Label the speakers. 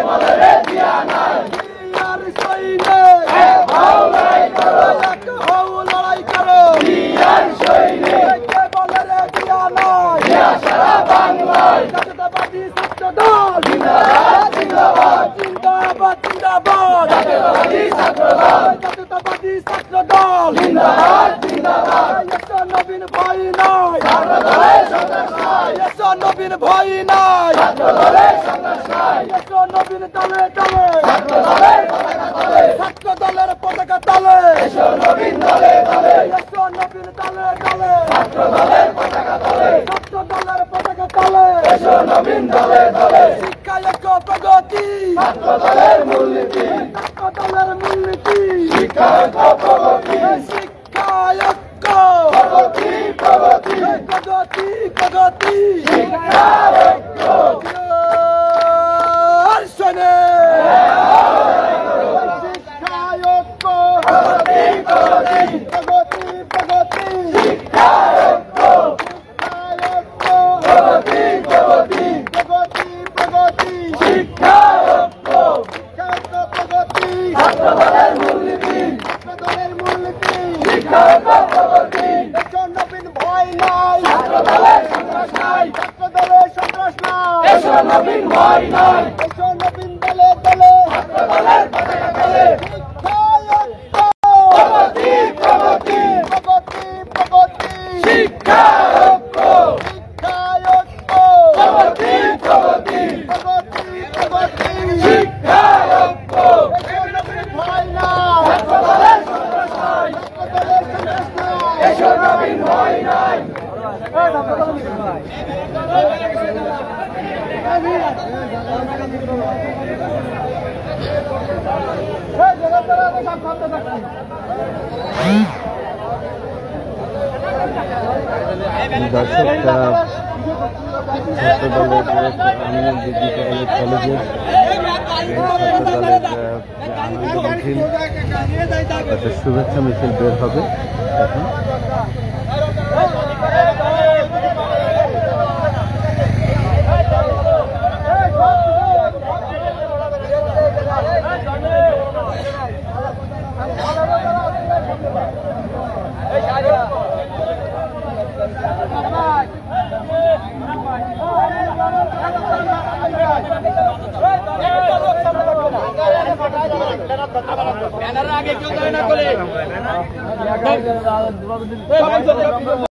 Speaker 1: বলে রে দিয়া নাই
Speaker 2: দিয়ার সৈনে
Speaker 1: ভাও লড়াই করো
Speaker 2: হও লড়াই করো
Speaker 1: দিয়ার সৈনে
Speaker 2: কে বলে রে দিয়া নাই
Speaker 1: দিয়া সারা বাংলায়
Speaker 2: জাতীয়তাবাদী ছাত্র দল
Speaker 1: জিন্দাবাদ জিন্দাবাদ
Speaker 2: জিন্দাবাদ জিন্দাবাদ
Speaker 1: জাতীয়তাবাদী ছাত্র দল
Speaker 2: জাতীয়তাবাদী ছাত্র দল
Speaker 1: জিন্দাবাদ জিন্দাবাদ
Speaker 2: এসো নবীন ভয় নাই
Speaker 1: ছাত্র দলের সংঘর্ষ নাই
Speaker 2: এসো নবীন ভয় নাই
Speaker 1: ছাত্র দলের সংঘর্ষ নাই
Speaker 2: এসো নবীন দলে দলে
Speaker 1: ছাত্র দলের পতাকা তলে
Speaker 2: ছাত্র দলের পতাকা তলে
Speaker 1: এসো নবীন দলে দলে
Speaker 2: এসো নবীন দলে দলে
Speaker 1: ছাত্র দলের পতাকা তলে
Speaker 2: ছাত্র দলের পতাকা তলে
Speaker 1: এসো নবীন দলে দলে
Speaker 2: শিক্ষা ঐক্য প্রগতি
Speaker 1: ছাত্র দলের মূলনীতি
Speaker 2: ছাত্র দলের মূলনীতি
Speaker 1: শিক্ষা ঐক্য প্রগতি
Speaker 2: শিক্ষা ঐক্য
Speaker 1: প্রগতি প্রগতি
Speaker 2: প্রগতি প্রগতি
Speaker 1: শিক্ষা ঐক্য
Speaker 2: আর শোনে শিক্ষা ঐক্য
Speaker 1: প্রগতি প্রগতি
Speaker 2: প্রগতি প্রগতি
Speaker 1: শিক্ষা ঐক্য প্রগতি প্রগতি
Speaker 2: প্রগতি প্রগতি
Speaker 1: শিক্ষা ঐক্য
Speaker 2: প্রগতি
Speaker 1: ছাত্র দলের মূলনীতি
Speaker 2: ছাত্র দলের মূলনীতি
Speaker 1: শিক্ষা ঐক্য প্রগতি
Speaker 2: এসো নবীন ভয় নাই
Speaker 1: ছাত্র দলের সন্ত্রাস নাই
Speaker 2: ছাত্র দলের সন্ত্রাস নাই
Speaker 1: এসো নবীন ভয় নাই
Speaker 2: এসো নবীন দলে দলে
Speaker 1: ছাত্র দলের পতাকা তলে
Speaker 2: শিক্ষা ঐক্য
Speaker 1: প্রগতি প্রগতি
Speaker 2: প্রগতি প্রগতি
Speaker 1: শিক্ষা ঐক্য
Speaker 2: শিক্ষা ঐক্য
Speaker 1: প্রগতি প্রগতি
Speaker 2: প্রগতি প্রগতি
Speaker 1: শিক্ষা ঐক্য
Speaker 2: এসো নবীন ভয় নাই
Speaker 1: ছাত্র দলের সন্ত্রাস নাই
Speaker 2: ছাত্র দলের সন্ত্রাস নাই
Speaker 1: এসো নবীন ভয় নাই
Speaker 3: দর্শক ছাত্র দলের আমিনুল ডিগ্রি কলেজের ছাত্র দলের আনন্দ মিছিল একটা শুভেচ্ছা মিছিল বের হবে এখন।
Speaker 2: ব্যানারের আগে কেউ যায় না বলে